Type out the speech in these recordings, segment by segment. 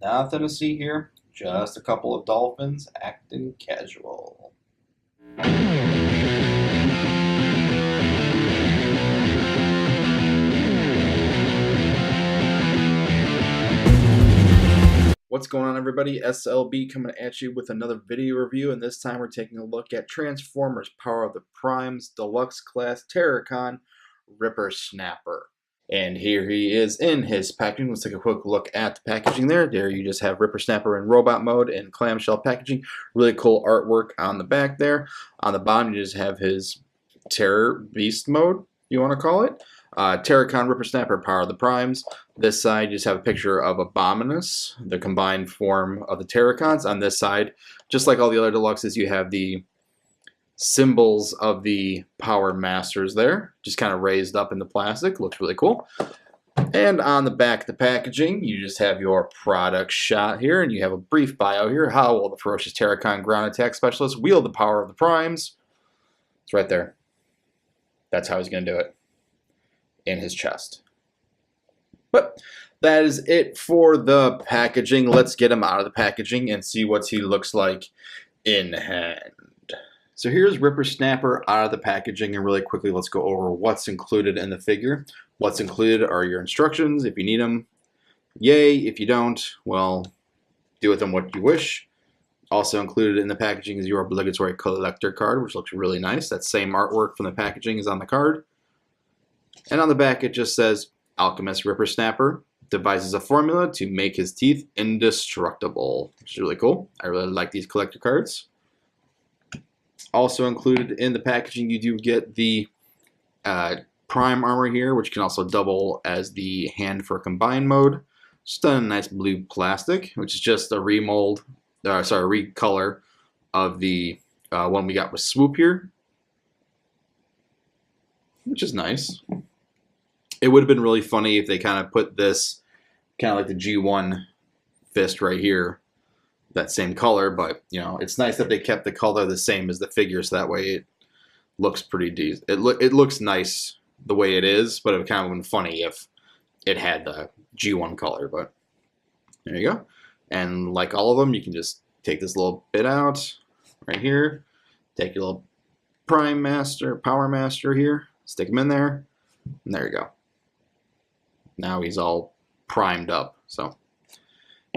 Nothing to see here, just a couple of dolphins acting casual. What's going on, everybody? S.L.B coming at you with another video review, and this time we're taking a look at Transformers Power of the Primes Deluxe Class Terracon Rippersnapper. And here he is in his packaging. Let's take a quick look at the packaging there. There you just have Rippersnapper in robot mode and clamshell packaging. Really cool artwork on the back there. On the bottom you just have his Terror Beast mode, you want to call it. Terracon Rippersnapper Power of the Primes. This side you just have a picture of Abominus, the combined form of the Terracons. On this side, just like all the other deluxes, you have the symbols of the Power Masters there, just kind of raised up in the plastic. Looks really cool. And on the back of the packaging, you just have your product shot here, and you have a brief bio here. How will the ferocious Terracon ground attack specialist wield the power of the primes? It's right there. That's how he's going to do it in his chest. But that is it for the packaging. Let's get him out of the packaging and see what he looks like in hand. So here's Rippersnapper out of the packaging, and really quickly let's go over what's included in the figure. What's included are your instructions if you need them. Yay. If you don't, well, do with them what you wish. Also included in the packaging is your obligatory collector card, which looks really nice. That same artwork from the packaging is on the card. And on the back it just says, Alchemist Rippersnapper devises a formula to make his teeth indestructible, which is really cool. I really like these collector cards. Also included in the packaging, you do get the Prime armor here, which can also double as the hand for combined mode. Just done in nice blue plastic, which is just a recolor of the one we got with Swoop here, which is nice. It would have been really funny if they kind of put this kind of like the G1 fist right here, that same color, but you know, it's nice that they kept the color the same as the figure, so that way it looks pretty decent. It looks nice the way it is, but it would kind of been funny if it had the G1 color. But there you go. And like all of them, you can just take this little bit out right here, take your little Prime Master, Power Master here, stick him in there, and there you go. Now he's all primed up. So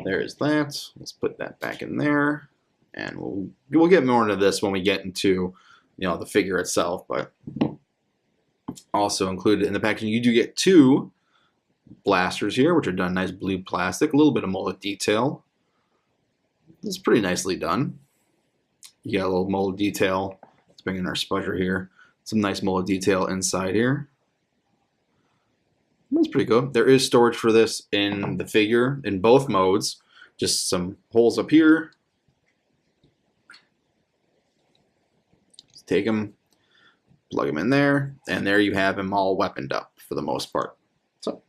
there's that. Let's put that back in there, and we'll get more into this when we get into, you know, the figure itself. But also included in the packaging, you do get two blasters here, which are done nice blue plastic, a little bit of molded detail. It's pretty nicely done. You got a little molded detail. Let's bring in our spudger here. Some nice molded detail inside here. That's pretty good. There is storage for this in the figure in both modes. Just some holes up here. Just take them, plug them in there, and there you have him all weaponed up for the most part. So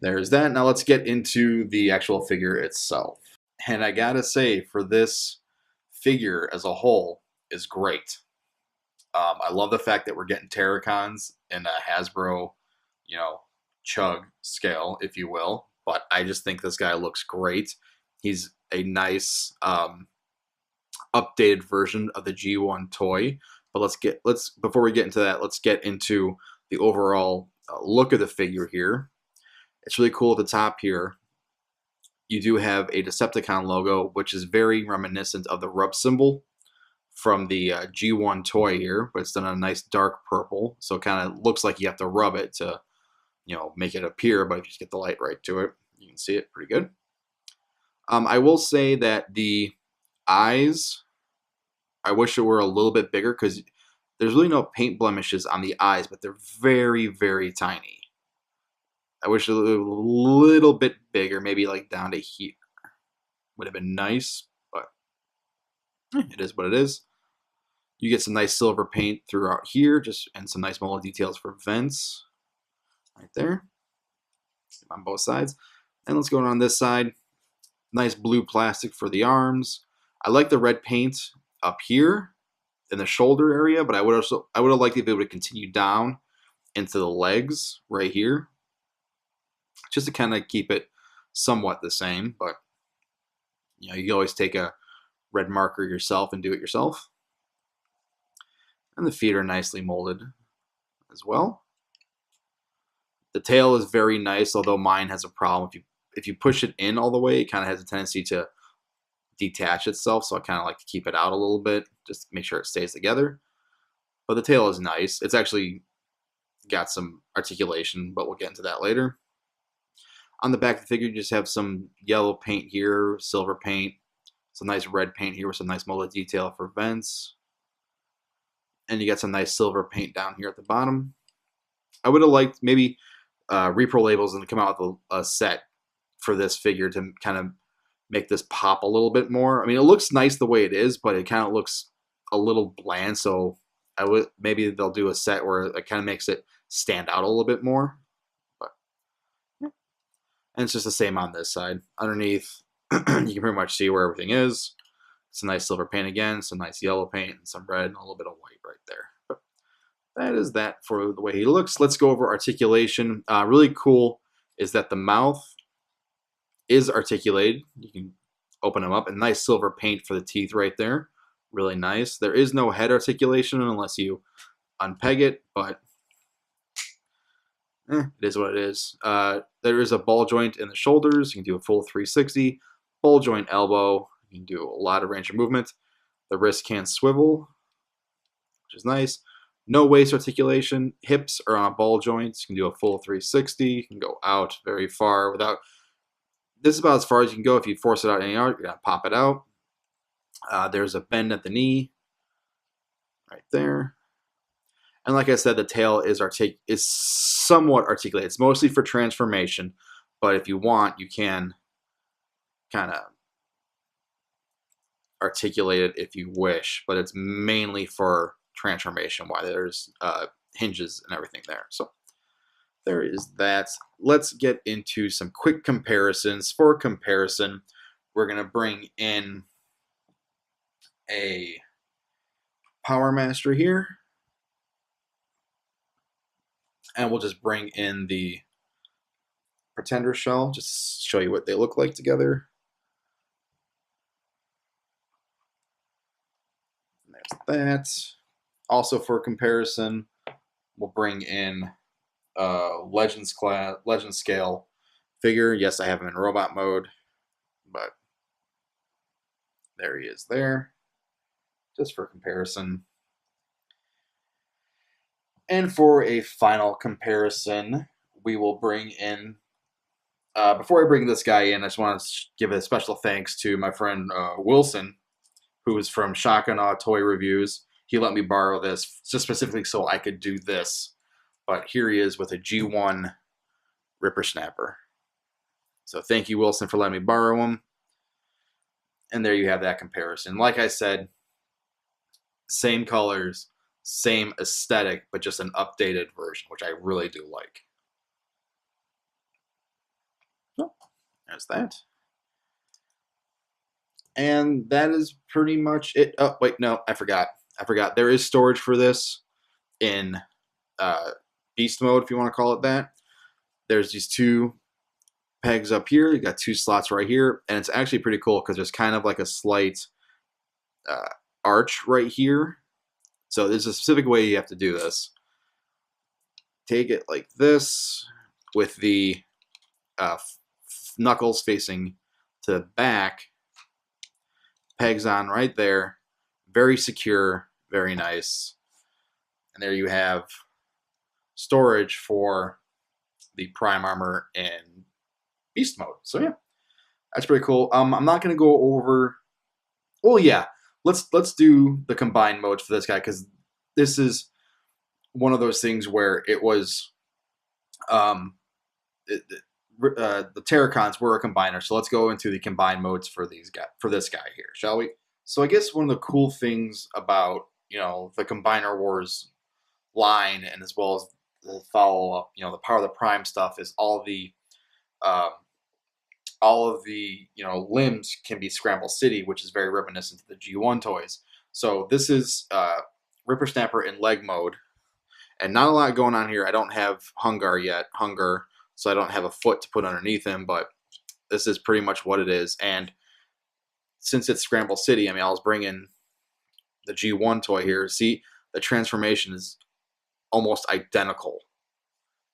there's that. Now let's get into the actual figure itself. And I gotta say, for this figure as a whole is great. I love the fact that we're getting Terracons in a Hasbro, you know, chug scale, if you will. But I just think this guy looks great. He's a nice updated version of the G1 toy. But before we get into that, let's get into the overall look of the figure here. It's really cool at the top here. You do have a Decepticon logo, which is very reminiscent of the rub symbol from the G1 toy here, but it's done a nice dark purple, so it kind of looks like you have to rub it to, you know, make it appear, but if you just get the light right to it, you can see it pretty good. I will say that the eyes, I wish it were a little bit bigger, because there's really no paint blemishes on the eyes, but they're very, very tiny. I wish it was a little bit bigger, maybe like down to here. Would have been nice, but it is what it is. You get some nice silver paint throughout here, and some nice molded details for vents right there on both sides. And let's go on this side. Nice blue plastic for the arms. I like the red paint up here in the shoulder area, but I would have liked if it would have continued down into the legs right here, just to kind of keep it somewhat the same. But You know, you can always take a red marker yourself and do it yourself. And the feet are nicely molded as well. The tail is very nice, although mine has a problem. If you push it in all the way, it kind of has a tendency to detach itself, so I kind of like to keep it out a little bit, just to make sure it stays together. But the tail is nice. It's actually got some articulation, but we'll get into that later. On the back of the figure, you just have some yellow paint here, silver paint, some nice red paint here with some nice molded detail for vents. And you got some nice silver paint down here at the bottom. I would have liked maybe repro labels and to come out with a set for this figure to kind of make this pop a little bit more. I mean, it looks nice the way it is, but it kind of looks a little bland. So maybe they'll do a set where it kind of makes it stand out a little bit more. But yeah. And it's just the same on this side. Underneath, you can pretty much see where everything is. It's a nice silver paint again, some nice yellow paint, and some red, and a little bit of white right there. But that is that for the way he looks. Let's go over articulation. Really cool is that the mouth is articulated. You can open them up, and nice silver paint for the teeth right there. Really nice. There is no head articulation unless you unpeg it, but it is what it is. There is a ball joint in the shoulders. You can do a full 360. Ball joint elbow. You can do a lot of range of movement. The wrist can swivel, which is nice. No waist articulation. Hips are on ball joints. You can do a full 360. You can go out very far without. This is about as far as you can go. If you force it out any yard, you're gonna pop it out. There's a bend at the knee, right there. And like I said, the tail is somewhat articulated. It's mostly for transformation, but if you want, you can kind of articulate it if you wish, but it's mainly for transformation, why there's hinges and everything there. So there is that. Let's get into some quick comparisons. For comparison, we're going to bring in a Power Master here, and we'll just bring in the Pretender shell, just show you what they look like together. That. Also for comparison, we'll bring in Legend scale figure. Yes, I have him in robot mode, but there he is there, just for comparison. And for a final comparison, we will bring in, before I bring this guy in, I just want to give a special thanks to my friend Wilson, who is from Shock and Awe Toy Reviews. He let me borrow this just specifically so I could do this. But here he is with a G1 Rippersnapper. So thank you, Wilson, for letting me borrow him. And there you have that comparison. Like I said, same colors, same aesthetic, but just an updated version, which I really do like. So there's that. And that is pretty much it. Oh, wait, no, I forgot. There is storage for this in beast mode, if you want to call it that. There's these two pegs up here. You got two slots right here. And it's actually pretty cool because there's kind of like a slight arch right here. So there's a specific way you have to do this. Take it like this with the knuckles facing to the back. Pegs on right there. Very secure, very nice. And there you have storage for the Prime Armor in Beast mode. So yeah, that's pretty cool. I'm not going to go over. Well, yeah, let's do the combined modes for this guy because this is one of those things where it was the Terracons were a combiner. So let's go into the combined modes for this guy here, shall we? So I guess one of the cool things about the Combiner Wars line, and as well as the follow-up, the Power of the Prime stuff, is all of the limbs can be Scramble City, which is very reminiscent to the G1 toys. So this is Rippersnapper in leg mode, and not a lot going on here. I don't have Hunger yet, so I don't have a foot to put underneath him, but this is pretty much what it is. And since it's Scramble City, I mean, I was bringing the G1 toy here. See, the transformation is almost identical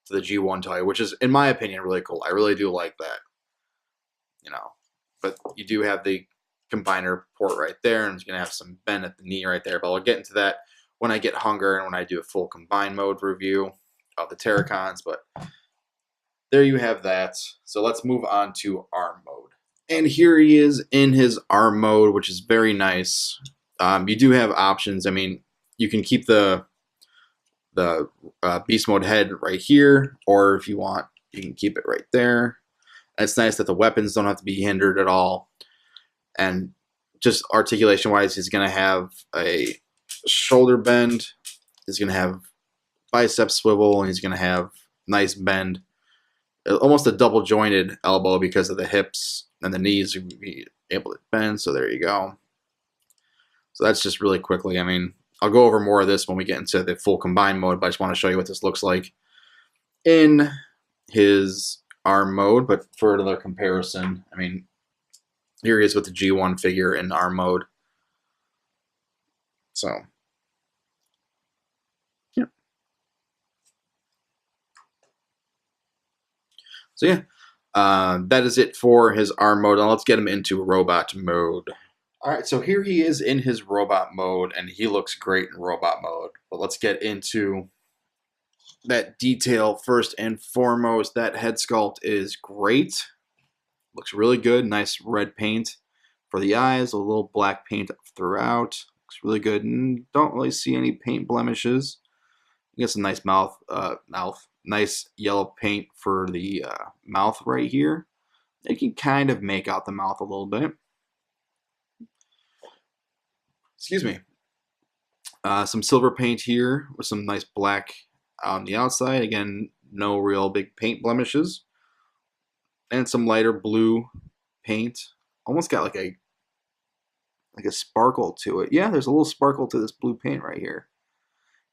to the G1 toy, which is, in my opinion, really cool. I really do like that, you know. But you do have the combiner port right there, and it's going to have some bend at the knee right there. But I'll get into that when I get Hunger and when I do a full combine mode review of the Terracons. But there you have that. So let's move on to arm mode. And here he is in his arm mode, which is very nice. You do have options. I mean, you can keep the beast mode head right here, or if you want, you can keep it right there. And it's nice that the weapons don't have to be hindered at all. And just articulation wise, he's going to have a shoulder bend, he's going to have bicep swivel, and he's going to have nice bend, almost a double jointed elbow because of the hips and the knees will be able to bend. So there you go. So that's just really quickly. I mean, I'll go over more of this when we get into the full combine mode, but I just want to show you what this looks like in his arm mode. But for another comparison, I mean, here he is with the G1 figure in arm mode. So, yeah. So, yeah. That is it for his arm mode. Now let's get him into robot mode. All right, so here he is in his robot mode, and he looks great in robot mode. But let's get into that detail first and foremost. That head sculpt is great. Looks really good. Nice red paint for the eyes, a little black paint throughout. Looks really good. And don't really see any paint blemishes. You get some nice mouth. Nice yellow paint for the mouth right here. You can kind of make out the mouth a little bit. Excuse me. Some silver paint here with some nice black on the outside. Again, no real big paint blemishes. And some lighter blue paint. Almost got like a sparkle to it. Yeah, there's a little sparkle to this blue paint right here.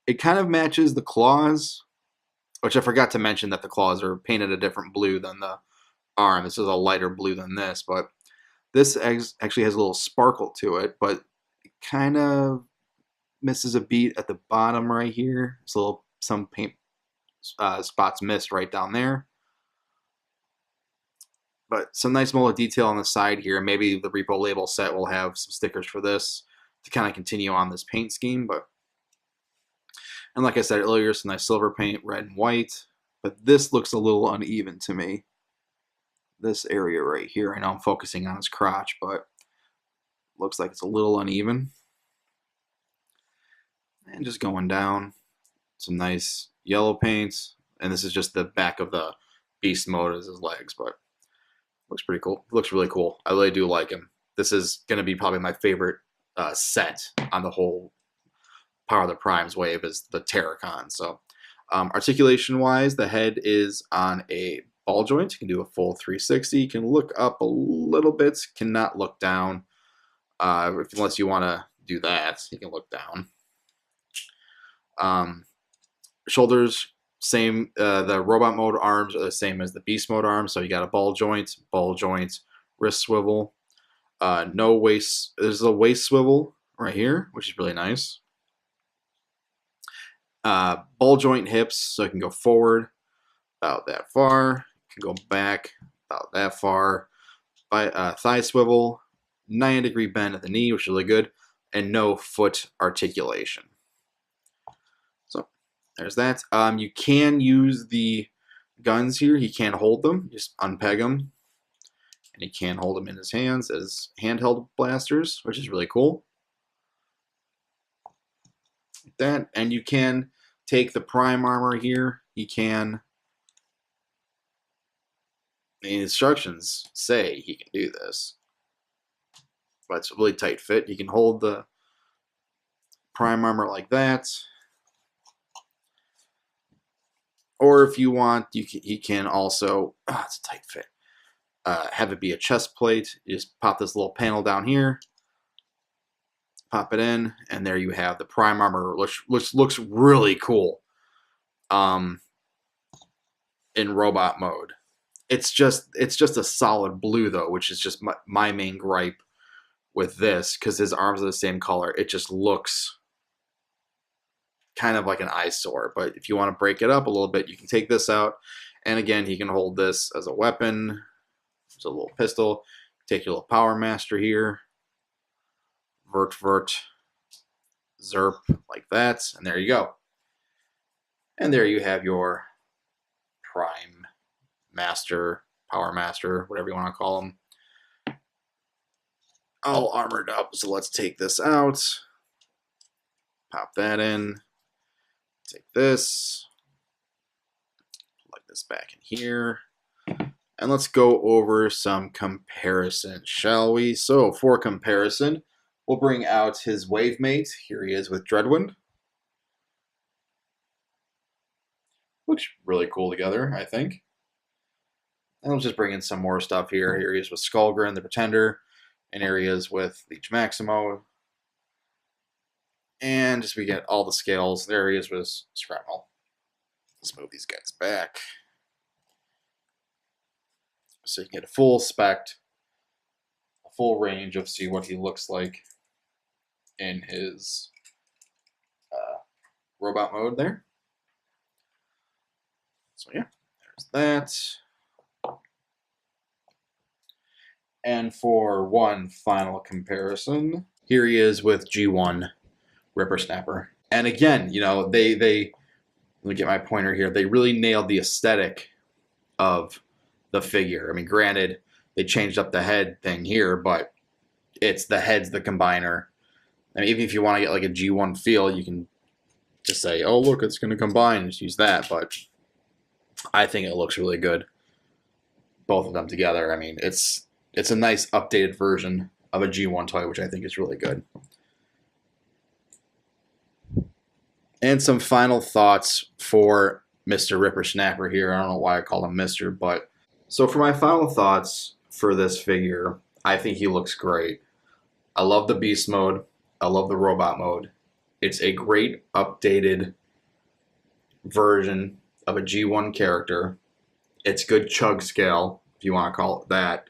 It kind of matches the claws, which I forgot to mention that the claws are painted a different blue than the arm. This is a lighter blue than this, but this actually has a little sparkle to it, but it kind of misses a beat at the bottom right here. It's some paint spots missed right down there. But some nice mold of detail on the side here. Maybe the Repo label set will have some stickers for this to kind of continue on this paint scheme. And like I said earlier, some nice silver paint, red and white. But this looks a little uneven to me. This area right here. I know I'm focusing on his crotch, but looks like it's a little uneven. And just going down, some nice yellow paints. And this is just the back of the beast mode as his legs, but looks pretty cool. Looks really cool. I really do like him. This is going to be probably my favorite set on the whole Power of the Primes wave is the Terracon. So articulation-wise, the head is on a ball joint. You can do a full 360. You can look up a little bit. Cannot look down unless you want to do that. You can look down. Shoulders, same. The robot mode arms are the same as the beast mode arms. So you got a ball joint, wrist swivel. No waist. There's a waist swivel right here, which is really nice. Ball joint hips, so it can go forward about that far. Can go back about that far. Thigh swivel, 90-degree bend at the knee, which is really good, and no foot articulation. So there's that. You can use the guns here. He can hold them. Just unpeg them. And he can hold them in his hands as handheld blasters, which is really cool. Like that. And you can take the prime armor here. He can, the instructions say he can do this. But it's a really tight fit. You can hold the prime armor like that. Or if you want, he can also, it's a tight fit, have it be a chest plate. You just pop this little panel down here, pop it in, and there you have the prime armor, which looks really cool in robot mode. It's just a solid blue, though, which is just my main gripe with this because his arms are the same color. It just looks kind of like an eyesore. But if you want to break it up a little bit, you can take this out. And again, he can hold this as a weapon. It's a little pistol. Take your little Power Master here. Vert, zerp, like that. And there you go. And there you have your Prime Master, Power Master, whatever you want to call them. All armored up. So let's take this out. Pop that in. Take this. Plug this back in here. And let's go over some comparison, shall we? So for comparison, we'll bring out his wave mate. Here he is with Dreadwind. Looks really cool together, I think. And we'll just bring in some more stuff here. Here he is with Skullgrin, the Pretender. And here he is with Leech Maximo. And just we get all the scales. There he is with Scrapnel. Let's move these guys back. So you can get a full spec, a full range of see what he looks like in his robot mode there. So yeah, there's that. And for one final comparison, here he is with G1 Rippersnapper. And again, you know, they let me get my pointer here. They really nailed the aesthetic of the figure. I mean, granted, they changed up the head thing here, but it's the head's the combiner. I mean, even if you want to get like a G1 feel, you can just say, oh, look, it's going to combine, and just use that. But I think it looks really good, both of them together. I mean, it's a nice updated version of a G1 toy, which I think is really good. And some final thoughts for Mr. Rippersnapper here. I don't know why I call him Mr., but so for my final thoughts for this figure, I think he looks great. I love the beast mode. I love the robot mode. It's a great updated version of a G1 character. It's good chug scale, if you want to call it that.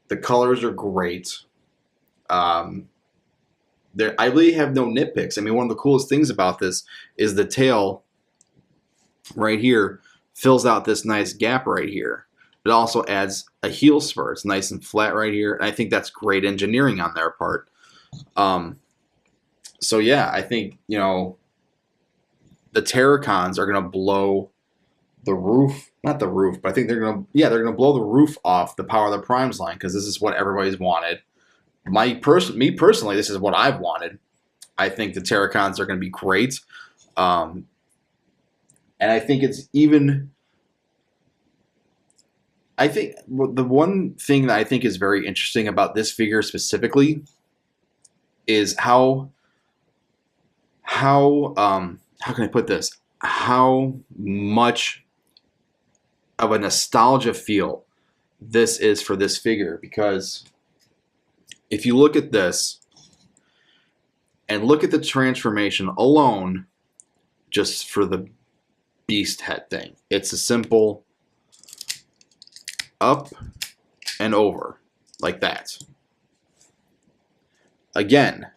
The colors are great. I really have no nitpicks. I mean, one of the coolest things about this is the tail right here fills out this nice gap right here. It also adds a heel spur. It's nice and flat right here. And I think that's great engineering on their part. So yeah, I think, you know, the Terracons are going to blow the roof, not the roof, but I think they're going to blow the roof off the Power of the Primes line, because this is what everybody's wanted. Me personally, this is what I've wanted. I think the Terracons are going to be great. And I think it's even, I think the one thing that I think is very interesting about this figure specifically is how can I put this? How much of a nostalgia feel this is for this figure, because if you look at this and look at the transformation alone, just for the beast head thing, it's a simple up and over like that. Again,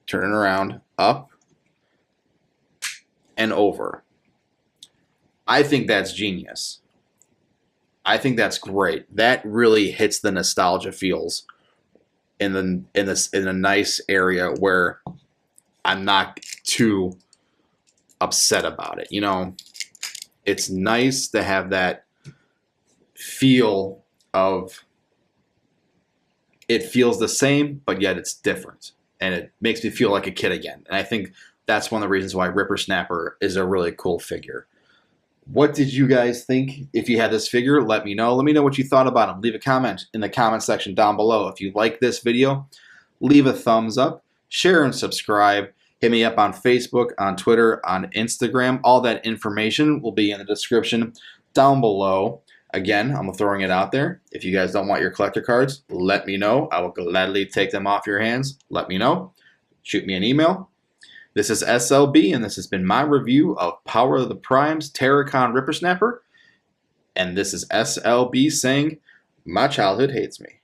turn it around, up and over. I think that's genius. I think that's great. That really hits the nostalgia feels in a nice area where I'm not too upset about it. You know, it's nice to have that feel of, it feels the same, but yet it's different. And it makes me feel like a kid again. And I think that's one of the reasons why Rippersnapper is a really cool figure. What did you guys think? If you had this figure, let me know. Let me know what you thought about him. Leave a comment in the comment section down below. If you like this video, leave a thumbs up, share and subscribe. Hit me up on Facebook, on Twitter, on Instagram. All that information will be in the description down below. Again, I'm throwing it out there. If you guys don't want your collector cards, let me know. I will gladly take them off your hands. Let me know. Shoot me an email. This is S.L.B, and this has been my review of Power of the Primes Terracon Rippersnapper. And this is S.L.B saying, my childhood hates me.